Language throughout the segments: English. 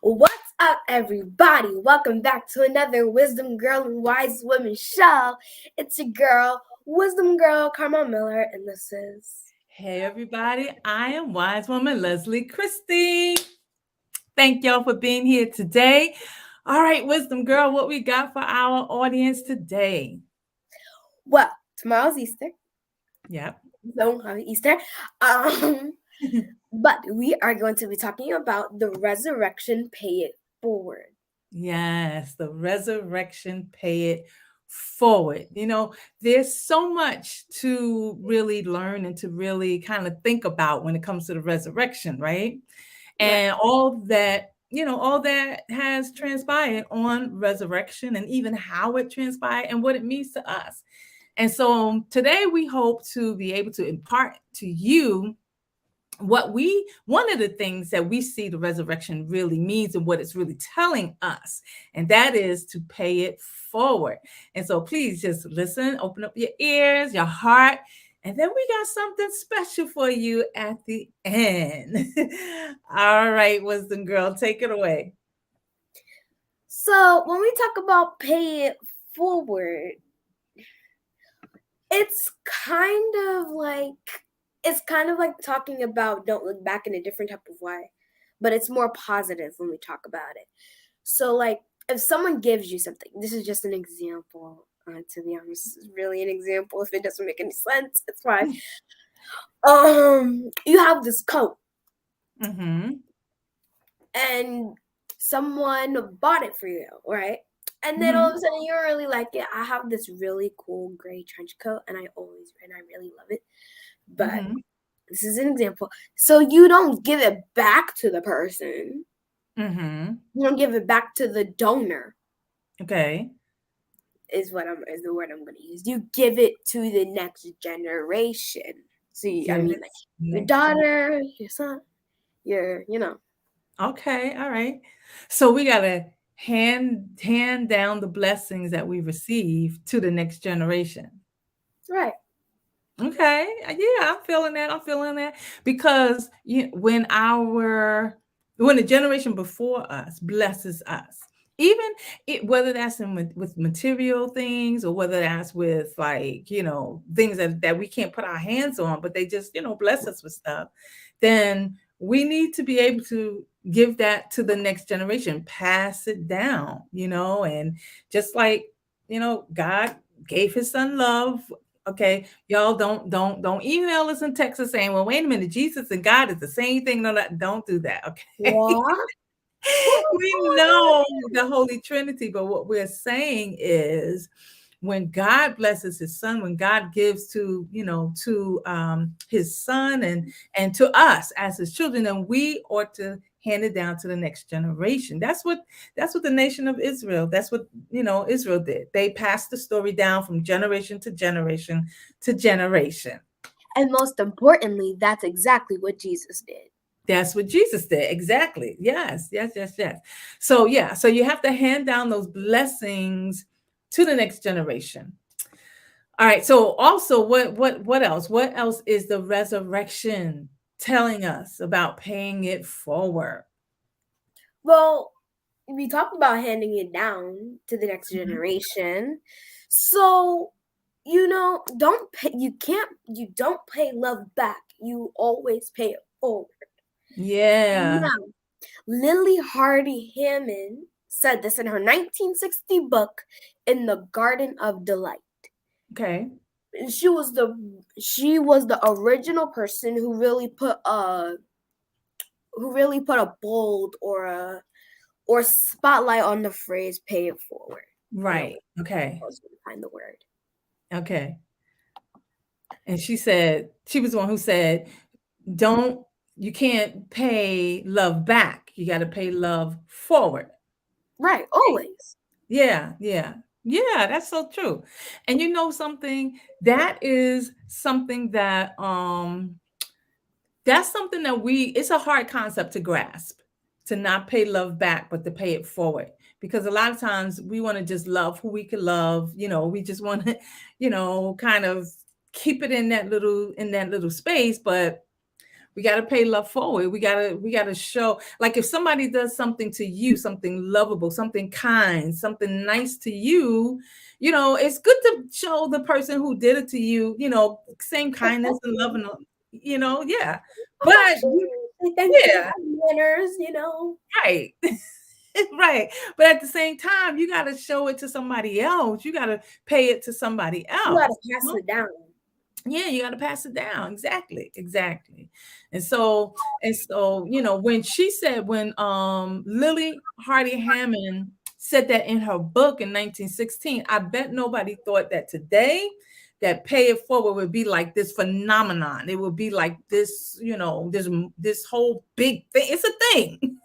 What's up, everybody? Welcome back to another Wisdom Girl and Wise Women show. It's your girl, Wisdom Girl Karma Miller, and this is. Hey everybody, I am Wise Woman Leslie Christie. Thank y'all for being here today. All right, Wisdom Girl, what we got for our audience today? Well, tomorrow's Easter. Yep. Don't have Easter. But we are going to be talking about the resurrection pay it forward. Yes, the resurrection pay it forward. There's so much to really learn and to really kind of think about when it comes to the resurrection, right? And all that has transpired on resurrection and even how it transpired and what it means to us. And so today we hope to be able to impart to you one of the things that we see the resurrection really means and what it's really telling us, and that is to pay it forward. And so please just listen, open up your ears, your heart, and then we got something special for you at the end. All right, Wisdom Girl, take it away. So, when we talk about pay it forward, it's kind of like talking about don't look back in a different type of way, but it's more positive when we talk about it. So like if someone gives you something, this is just an example. To be honest, this is really an example. If it doesn't make any sense, it's fine. You have this coat, Mm-hmm. and someone bought it for you, right? And then all of a sudden you really like it. I have this really cool gray trench coat, and I really love it. But Mm-hmm. this is an example. So you don't give it back to the person. Mm-hmm. You don't give it back to the donor. Okay. Is the word I'm going to use. You give it to the next generation. So like your daughter, your son, Okay, all right. So we gotta hand down the blessings that we receive to the next generation. Right. Okay, yeah, I'm feeling that. I'm feeling that because when the generation before us blesses us, even whether that's with material things or whether that's with things that we can't put our hands on, but they just bless us with stuff, then we need to be able to give that to the next generation, pass it down, and just like God gave His Son love. Okay, y'all don't email us in Texas saying, "Well, wait a minute, Jesus and God is the same thing." No, don't do that. Okay, What? we know the Holy Trinity, but what we're saying is, when God blesses His Son, when God gives to His Son and to us as His children, then we ought to hand it down to the next generation. That's what the nation of Israel. That's what Israel did. They passed the story down from generation to generation to generation. And most importantly, that's exactly what Jesus did. That's what Jesus did. Exactly. Yes, yes, yes, yes. So yeah, so you have to hand down those blessings to the next generation. All right. So also what else? What else is the resurrection telling us about paying it forward? Well, we talked about handing it down to the next Mhm. generation. So, you don't pay love back. You always pay it forward. Yeah. Now, Lily Hardy Hammond said this in her 1960 book, In the Garden of Delight. Okay. She was the original person who really put a bold or spotlight on the phrase "pay it forward." Right. I Okay. was going to find the word. Okay. And she was the one who said, don't you can't pay love back. You got to pay love forward. Right, always. Yeah, yeah. Yeah, that's so true. And you know something? That is something that's something that it's a hard concept to grasp, to not pay love back, but to pay it forward. Because a lot of times we want to just love who we can love. We just want to, kind of keep it in that little space. But We got to pay love forward. We got to show, like, if somebody does something to you, something lovable, something kind, something nice to you, it's good to show the person who did it to you, same kindness and love and yeah. But Thank you, yeah, manners, right. Right. But at the same time, you got to show it to somebody else. You got to pay it to somebody you gotta else. pass it down. Yeah, you got to pass it down. Exactly. Exactly. And so, when Lily Hardy Hammond said that in her book in 1916, I bet nobody thought that today that pay it forward would be like this phenomenon. It would be like this, this whole big thing. It's a thing.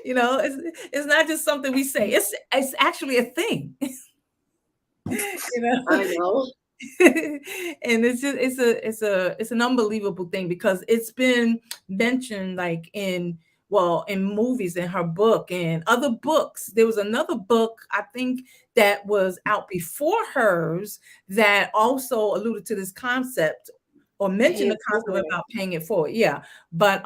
It's not just something we say. It's actually a thing. I know. And it's an unbelievable thing because it's been mentioned like in movies, in her book and other books. There was another book, I think, that was out before hers that also alluded to this concept or mentioned the concept about paying it forward. Yeah. But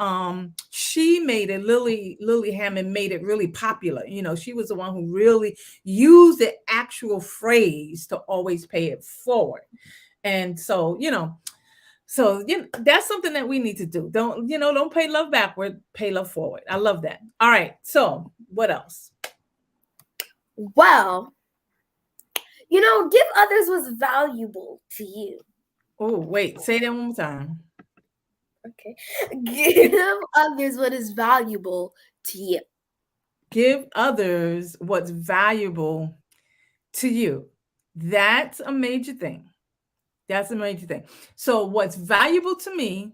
she made it, Lily Hammond made it really popular. She was the one who really used the actual phrase to always pay it forward. And so, that's something that we need to do. Don't pay love backward, pay love forward. I love that. All right. So what else? Well, give others what's valuable to you. Oh, wait, say that one more time. Okay. Give others what is valuable to you. Give others what's valuable to you. That's a major thing. That's a major thing. So what's valuable to me,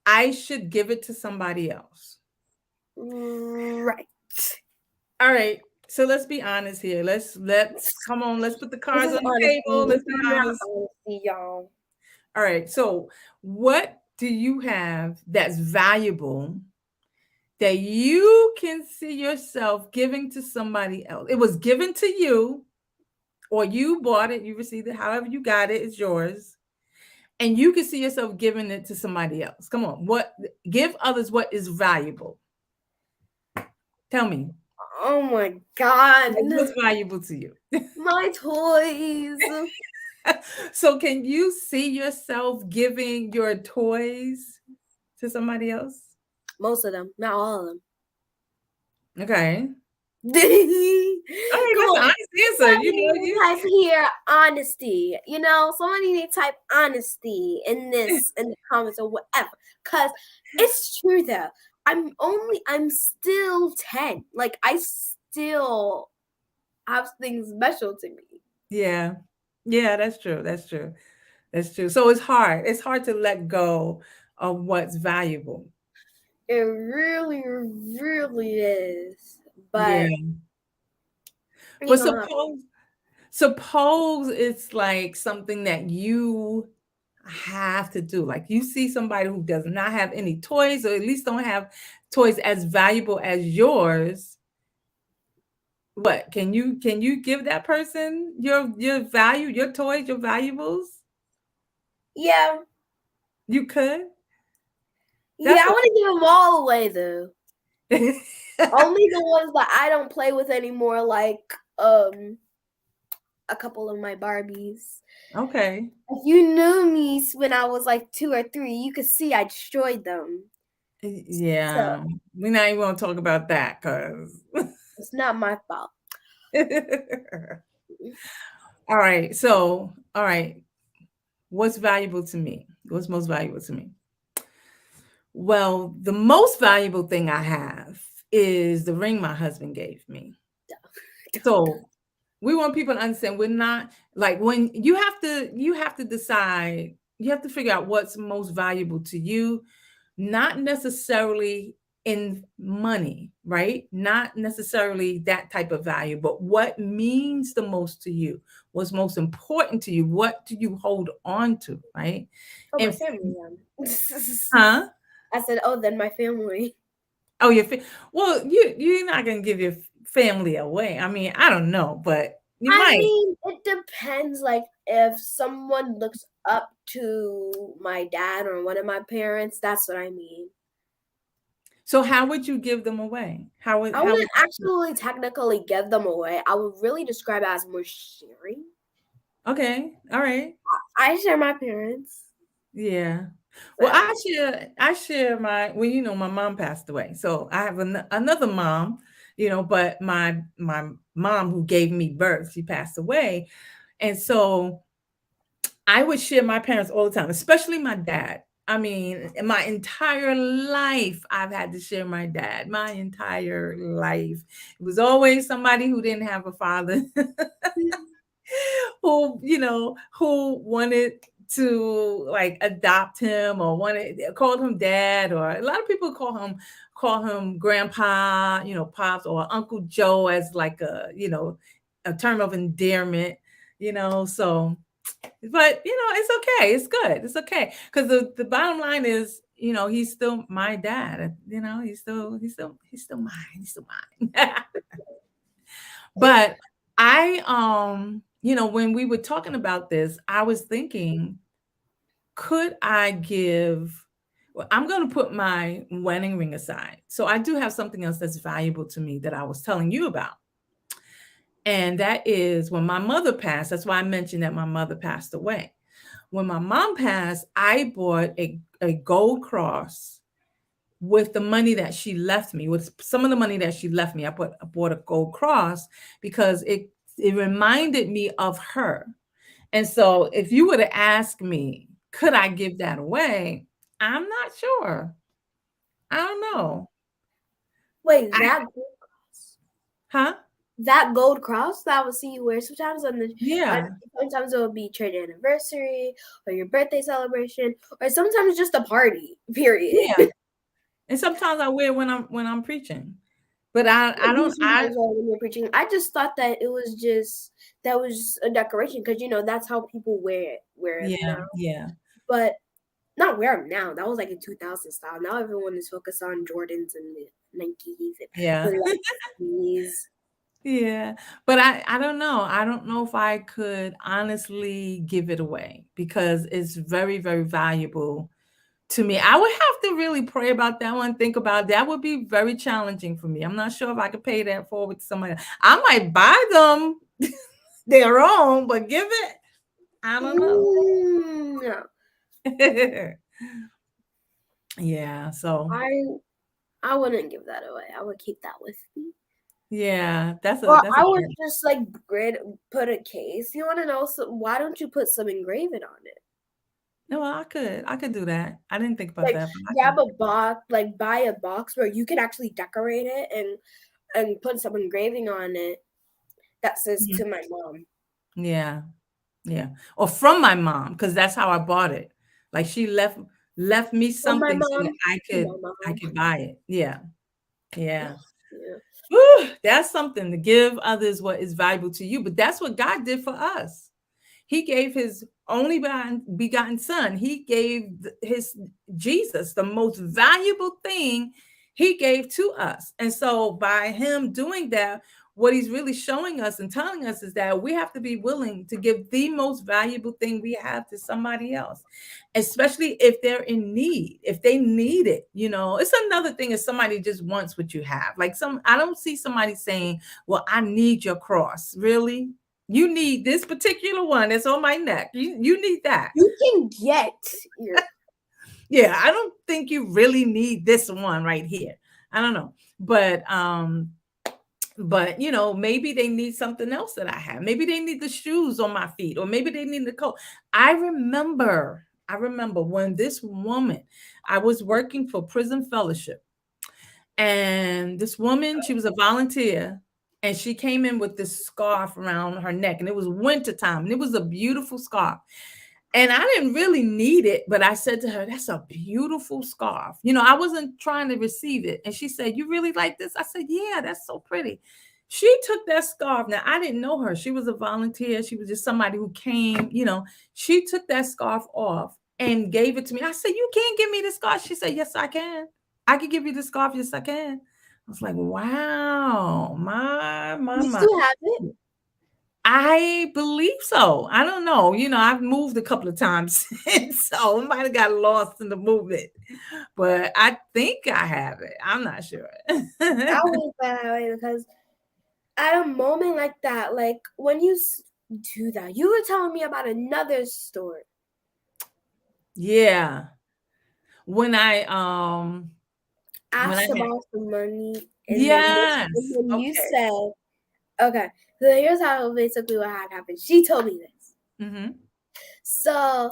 I should give it to somebody else. Right. All right. So let's be honest here. Let's come on. Let's put the cards on the table. Let's be honest. Honesty, y'all. All right. So what do you have that's valuable that you can see yourself giving to somebody else? It was given to you, or you bought it, you received it, however you got it, it's yours. And you can see yourself giving it to somebody else. Come on. Give others what is valuable. Tell me. Oh my God. What's valuable to you? My toys. So can you see yourself giving your toys to somebody else? Most of them, not all of them. Okay. All right, that's an honest answer. Type here honesty. Somebody need to type honesty in the comments or whatever. Cause it's true though. I'm still 10. Like I still have things special to me. Yeah. Yeah, that's true. That's true. That's true. So it's hard. It's hard to let go of what's valuable. It really, really is. But yeah. But suppose it's like something that you have to do. Like you see somebody who does not have any toys, or at least don't have toys as valuable as yours. What can you give that person your value, your toys, your valuables? Yeah. You could? I want to give them all away though. Only the ones that I don't play with anymore, like a couple of my Barbies. Okay. If you knew me when I was like 2 or 3, you could see I destroyed them. Yeah. We're not even going to talk about that because it's not my fault. All right. So, all right. What's valuable to me? What's most valuable to me? Well, the most valuable thing I have is the ring my husband gave me. So we want people to understand we're not like when you have to decide, you have to figure out what's most valuable to you, not necessarily in money, right? Not necessarily that type of value, but what means the most to you, what's most important to you, what do you hold on to, right? Oh, my family. Huh? I said, oh, then my family. Oh, well, you're not gonna give your family away. I mean, I don't know, but you might. I mean, it depends. Like, if someone looks up to my dad or one of my parents, that's what I mean. So how would you give them away? I How would wouldn't actually technically give them away. I would really describe it as more sharing. Okay, all right. I share my parents. Yeah. Well, So I share my well, my mom passed away. So I have another mom, but my mom who gave me birth, she passed away. And so I would share my parents all the time, especially my dad. I mean, in my entire life, I've had to share my dad, my entire life. It was always somebody who didn't have a father who wanted to like adopt him or called him dad, or a lot of people call him grandpa, pops, or Uncle Joe as like a term of endearment, so but it's okay. It's good. It's okay. Because the bottom line is, he's still my dad. He's still mine. He's still mine. But when we were talking about this, I was thinking, could I give well, I'm going to put my wedding ring aside. So I do have something else that's valuable to me that I was telling you about. And that is when my mother passed. That's why I mentioned that my mother passed away. When my mom passed, I bought a gold cross with the money that she left me, with some of the money that she left me. I bought a gold cross because it reminded me of her. And so if you were to ask me, could I give that away? I'm not sure. I don't know. wait, I huh? that gold cross that I would see you wear sometimes on Yeah. sometimes it will be church anniversary or your birthday celebration or sometimes just a party. Period. Yeah. And sometimes I wear it when I'm preaching. But I You don't I sometimes when you're preaching. I just thought that it was just that was just a decoration because that's how people wear them yeah, now. yeah. But not wear them now. That was like a 2000 style. Now everyone is focused on Jordans and the Nikes and Yeah. the Nikes. Yeah, but I don't know. I don't know if I could honestly give it away because it's very, very valuable to me. I would have to really pray about that one, think about that would be very challenging for me. I'm not sure if I could pay that forward to somebody. I might buy them their own, but give it, I don't know. No, Yeah, so I I wouldn't give that away. I would keep that with me. yeah, that's a Or that's a I would good. just like put a case. You want to know? So why don't you put some engraving on it? No, I could do that. I didn't think about Like that, but I grab could. a box, like buy a box where you can actually decorate it and put some engraving on it that says Mhm. to my mom. Yeah. Yeah, or from my mom, because that's how I bought it. Like, she left me From my something so that mom I to could my I mom. could buy it. Yeah, yeah. Yeah. Whew, that's something to give others what is valuable to you, but that's what God did for us. He gave his only begotten son. He gave his Jesus, the most valuable thing he gave to us. And so by him doing that, what he's really showing us and telling us is that we have to be willing to give the most valuable thing we have to somebody else, especially if they're in need, if they need it. It's another thing if somebody just wants what you have. Like I don't see somebody saying, well, I need your cross. Really? You need this particular one that's on my neck. You need that. You can get your Yeah, I don't think you really need this one right here. I don't know. But maybe they need something else that I have. Maybe they need the shoes on my feet, or maybe they need the coat. I remember when this woman, I was working for Prison Fellowship. And this woman, she was a volunteer, and she came in with this scarf around her neck, and it was wintertime, and it was a beautiful scarf. And I didn't really need it, but I said to her, "That's a beautiful scarf." I wasn't trying to receive it. And she said, "You really like this?" I said, "Yeah, that's so pretty." She took that scarf. Now, I didn't know her. She was a volunteer. She was just somebody who came. She took that scarf off and gave it to me. I said, "You can't give me this scarf." She said, "Yes, I can. I can give you the scarf. Yes, I can." I was like, wow, my, my, you my. still have it? I believe so. I don't know. I've moved a couple of times since, so I might have got lost in the movement, but I think I have it. I'm not sure. I was that way because at a moment like that, like when you do that, you were telling me about another story. Yeah. When I um when I Asked to had borrow some money, and yes. then you Okay. said, okay, so here's how basically what had happened. She told me this. Mhm. So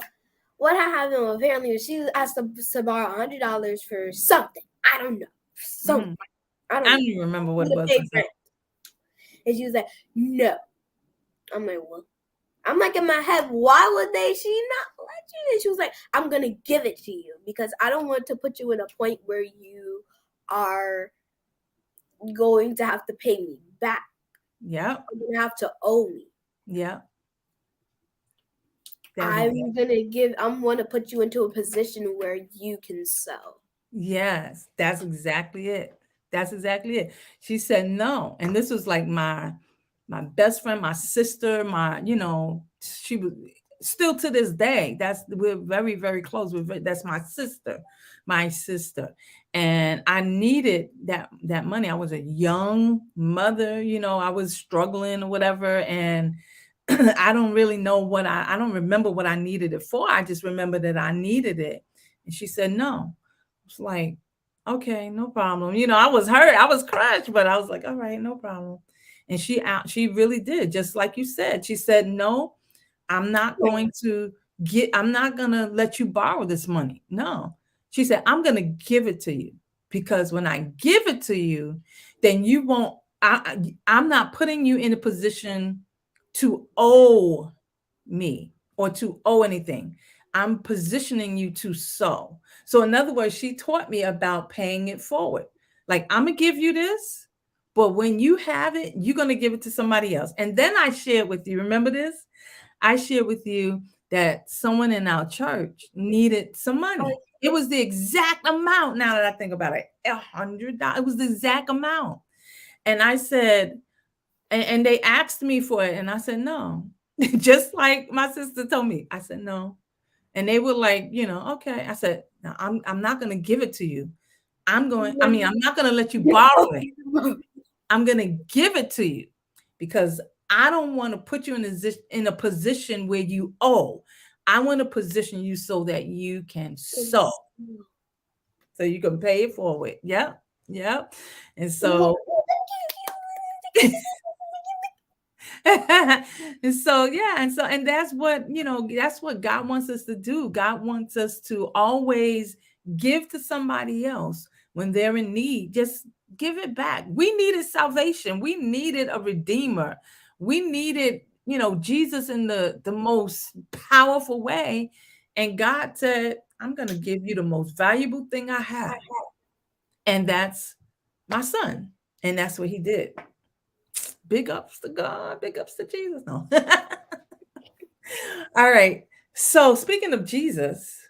what had happened apparently was she asked to borrow $100 for something. I don't know. Something. Mhm. I I don't don't know. even remember what For it the was big myself. rent. And she was like, no. I'm like, well, I'm like in my head, why would she not let you? And she was like, I'm gonna give it to you because I don't want to put you in a point where you are going to have to pay me back. Yep. You're gonna have to owe me. Yep. That's exact I'm gonna put you into a position where you can sell. Yes, that's exactly it. That's exactly it. She said no, and this was like my best friend, my sister, she was still to this day. We're very, very close. That's my sister, and I needed that money. I was a young mother, I was struggling or whatever, and I don't really know I don't remember what I needed it for. I just remember that I needed it, and she said no. It's like, okay, no problem. I was hurt, I was crushed, but I was like, all right, no problem. And she really did, just like you said. She said, no, I'm not gonna let you borrow this money. No. She said, I'm gonna give it to you because when I give it to you, then you won't, I'm not putting you in a position to owe me or to owe anything. I'm positioning you to sow. So, in other words, she taught me about paying it forward. Like, I'm going to give you this, but when you have it, you're going to give it to somebody else. And then I shared with you, remember this? I shared with you that someone in our church needed some money. It was the exact amount. Now that I think about it, $100. It was the exact amount. And I said, and they asked me for it, and I said, no. Just like my sister told me, I said, no. And they were like, okay. I said, no, I'm not going to give it to you. I'm not going to let you borrow it. I'm going to give it to you because I don't want to put you in a position where you owe. I want to position you so that you can sow, so you can pay it forward. Yep. Yep. And so and so yeah, and that's what God wants us to do. God wants us to always give to somebody else when they're in need. Just give it back. We needed salvation. We needed a redeemer. We needed, Jesus in the most powerful way. And God said, I'm going to give you the most valuable thing I have. And that's my son. And that's what he did. Big ups to God, big ups to Jesus. No. All right. So speaking of Jesus,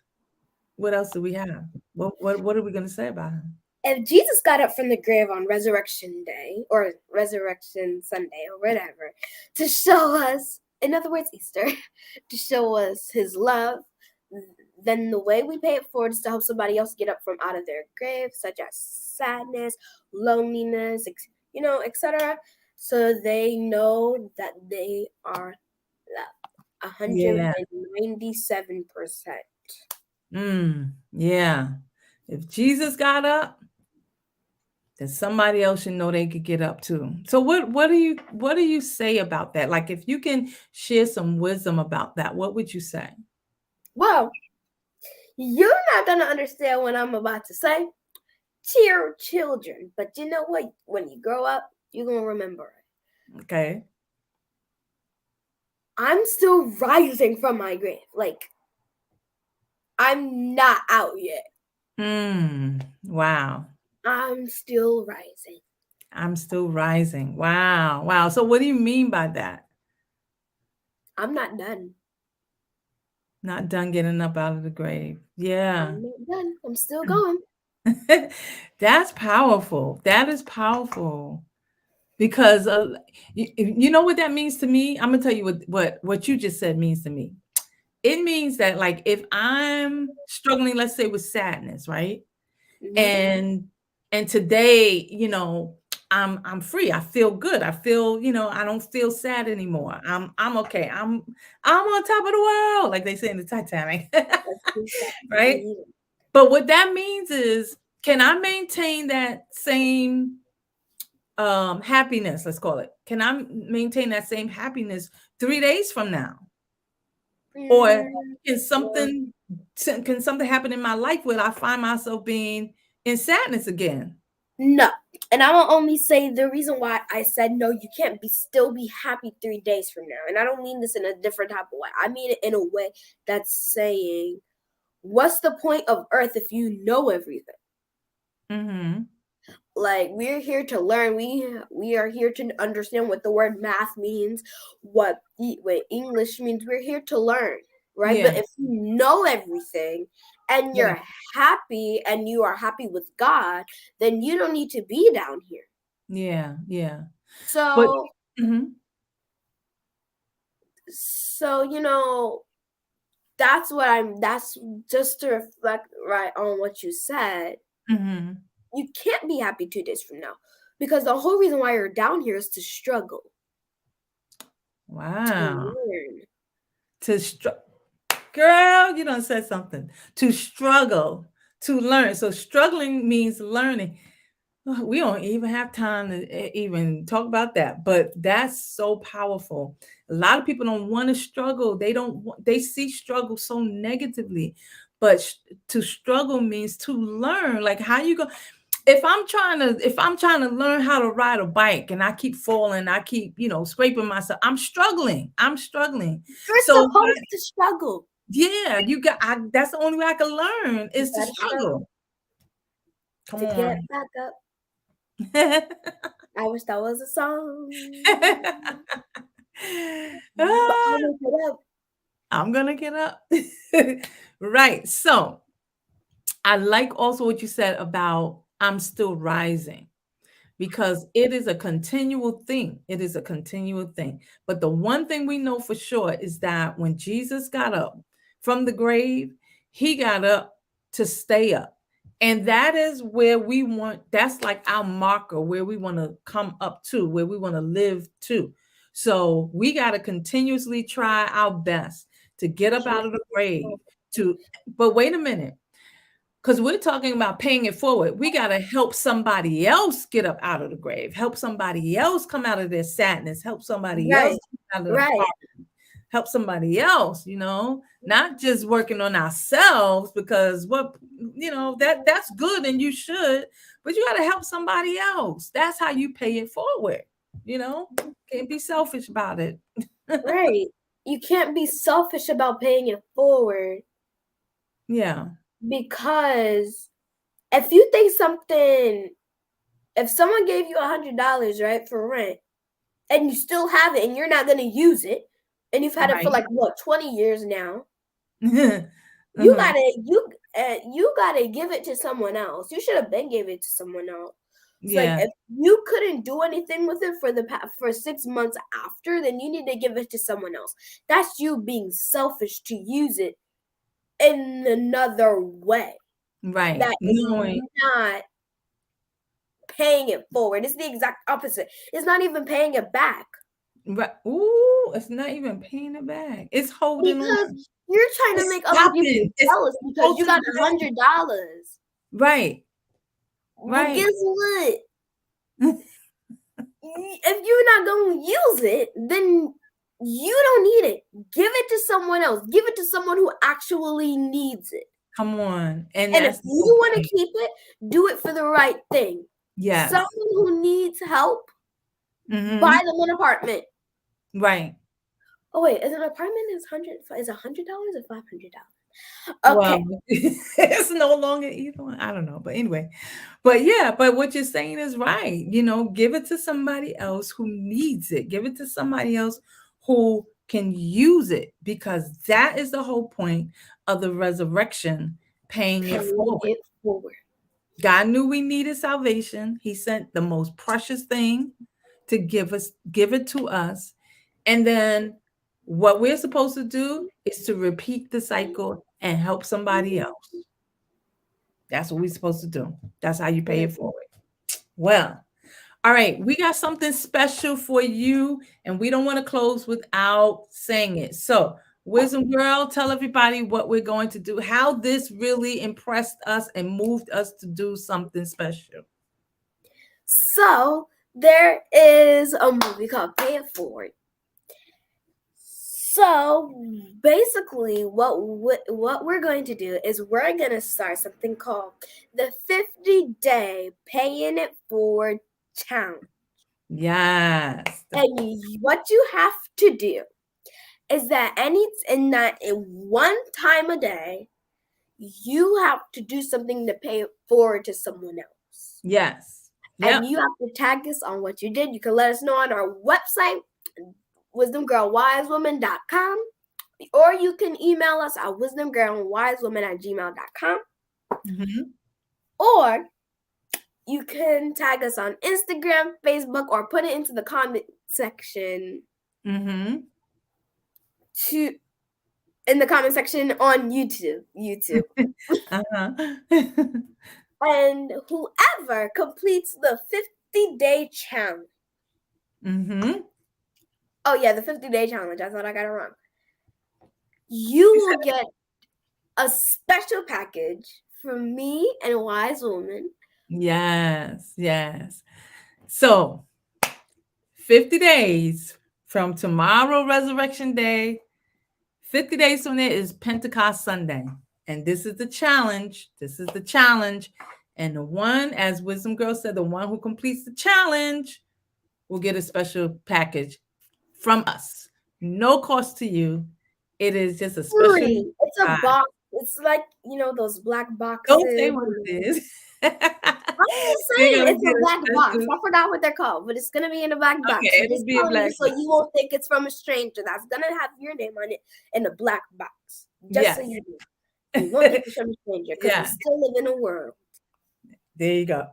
what else do we have? What are we going to say about him? If Jesus got up from the grave on Resurrection Day or Resurrection Sunday or whatever to show us, in other words, Easter, to show us his love, then the way we pay it forward is to help somebody else get up from out of their grave, such as sadness, loneliness, etc. So they know that they are loved. Yeah. 197%. Yeah. If Jesus got up, then somebody else should know they could get up too. So what do you say about that? Like if you can share some wisdom about that, what would you say? Well, you're not going to understand what I'm about to say to your children, but you know what? When you grow up, you're going to remember it. Okay. I'm still rising from my grave. Like, I'm not out yet. Wow. I'm still rising. I'm still rising. Wow. Wow. So what do you mean by that? I'm not done. Not done getting up out of the grave. Yeah. I'm not done. I'm still going. That's powerful. That is powerful. because you know what that means to me? I'm gonna tell you what you just said means to me. It means that like if I'm struggling, let's say with sadness, right? Mhm. And today, I'm free. I feel good. I feel, I don't feel sad anymore. I'm okay. I'm on top of the world, like they say in the Titanic. That's Right? exactly it. But what that means is, can I maintain that same happiness, let's call it? Can I maintain that same happiness 3 days from now? Or Mm, can or something happen in my life where I find myself being in sadness again? no. And I will only say the reason why I said no, you can't still be happy 3 days from now. And I don't mean this in a different type of way. I mean it in a way that's saying, what's the point of earth if you know everything? Mhm. Like, we're here to learn. We are here to understand what the word math means, what English means. We're here to learn, right? Yeah, But if you know everything and yeah, you're happy and you are happy with God, then you don't need to be down here. yeah, yeah. But So mhm, so that's just to reflect right on what you said. mhm. You can't be happy 2 days from now because the whole reason why you're down here is to struggle, to Wow. learn. To str Girl, you done said something. To struggle, to learn. So struggling means learning. We don't even have time to even talk about that, but that's so powerful. A lot of people don't want to struggle. They don't they see struggle so negatively. But to struggle means to learn. Like how you go if I'm trying to learn how to ride a bike and I keep falling, I keep, scraping myself. I'm struggling. I'm struggling. You're So supposed to struggle. yeah, that's the only way I can learn You is to gotta struggle struggle. Come to get on. back up. I wish that was a song. But Ah, I'm gonna get up. I'm gonna get up. Right. So I like also what you said about I'm still rising because it is a continual thing. It is a continual thing. But the one thing we know for sure is that when Jesus got up from the grave, he got up to stay up. And that is where that's like our marker, where we want to come up to, where we want to live to. So we got to continuously try our best to get up out of the grave to, but wait a minute, because we're talking about paying it forward. We got to help somebody else get up out of the grave, help somebody else come out of their sadness, help somebody else Right, come out of the right. poverty, help somebody else, not just working on ourselves because that's good and you should, but you got to help somebody else. That's how you pay it forward, you know, can't be selfish about it. Right. You can't be selfish about paying it forward Yeah. because if you think something, if someone gave you $100, right, for rent, and you still have it and you're not gonna use it, and you've had it for Right. like what, 20 years now, you Uh-huh. gotta you gotta give it to someone else. You should have been gave it to someone else. So like Yeah. if you couldn't do anything with it for 6 months after, then you need to give it to someone else. That's you being selfish to use it in another way. Right. That is Knowing. not paying it forward. It's the exact opposite. It's not even paying it back Right. Ooh, it's not even paying it back. It's holding on. because you're trying to It's make other people stopping. It's jealous because you holding got back. $100. Right. Well, Right. guess what? If you're not going to use it, then you don't need it. Give it to someone else. Give it to someone who actually needs it. Come on. And And if that's the you whole want to point. keep it, do it for the right thing. Yes. Someone who needs help, buy Hmm. them an apartment. Right. Oh wait, is an apartment is $100 or $500? Well, Okay. it's no longer either one. I don't know. But anyway, but yeah, but what you're saying is right. Give it to somebody else who needs it. Give it to somebody else who can use it because that is the whole point of the resurrection, paying it Paying forward. it forward. God knew we needed salvation. He sent the most precious thing to give it to us. And then what we're supposed to do is to repeat the cycle and help somebody else. That's what we're supposed to do. That's how you pay it forward. Well, all right, we got something special for you, and we don't want to close without saying it. So, Wisdom Girl, tell everybody what we're going to do, how this really impressed us and moved us to do something special. So, there is a movie called Pay It Forward. So basically, what we're going to do is we're going to start something called the 50-day Paying It Forward Challenge. Yes. And what you have to do is that in one time a day, you have to do something to pay it forward to someone else. Yes. Yep. And you have to tag us on what you did. You can let us know on our website, wisdomgirlwisewoman.com, or you can email us at wisdomgirlwisewoman@gmail.com. Mm-hmm. Or you can tag us on Instagram, Facebook, or put it into the comment section. Mm-hmm. In the comment section on YouTube. Uh-huh. And whoever completes the 50-day challenge. Mm-hmm. Oh yeah, the 50-day challenge. I thought I got it wrong. You will get a special package from me and Wise Woman. Yes, yes. So 50 days from tomorrow, Resurrection Day, 50 days from there is Pentecost Sunday. And this is the challenge. This is the challenge. And the one, as Wisdom Girl said, the one who completes the challenge will get a special package from us. No cost to you. It is just a special. It's a box. It's like, those black boxes. Don't say what it is. I'm just saying it's a black box. I forgot what they're called, but it's gonna be in a black box. Okay, it'll be a black box. So you won't think it's from a stranger. That's gonna have your name on it in a black box. Just so you do. You won't think it's from a stranger because we still live in a world. There you go.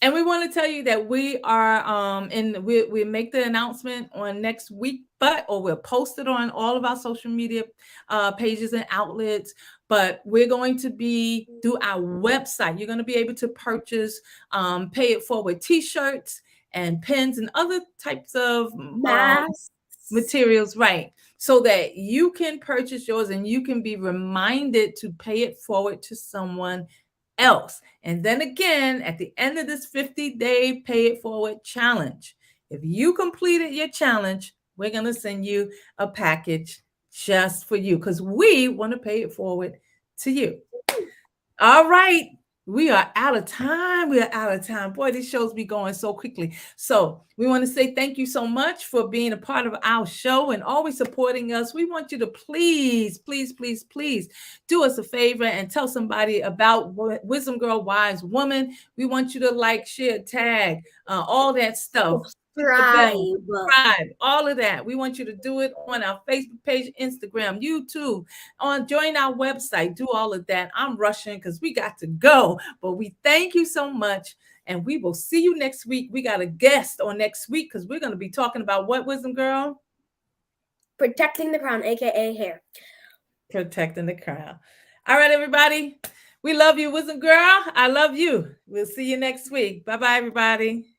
And we want to tell you that we are we make the announcement on next week, or we'll post it on all of our social media pages and outlets. But we're going to be through our website. You're going to be able to purchase Pay It Forward t-shirts and pens and other types of materials, right? So that you can purchase yours and you can be reminded to pay it forward to someone else. And then again, at the end of this 50-day Pay It Forward challenge, if you completed your challenge, we're going to send you a package just for you because we want to pay it forward to you. All right. We are out of time. Boy, these shows be going so quickly. So we want to say thank you so much for being a part of our show and always supporting us. We want you to please, please, please, please do us a favor and tell somebody about Wisdom Girl Wise Woman. We want you to like, share, tag, all that stuff. Subscribe, all of that. We want you to do it on our Facebook page, Instagram, YouTube, join our website, do all of that. I'm rushing because we got to go, but we thank you so much. And we will see you next week. We got a guest on next week because we're going to be talking about what, Wisdom Girl? Protecting the crown, aka hair. Protecting the crown. All right, everybody. We love you, Wisdom Girl. I love you. We'll see you next week. Bye-bye, everybody.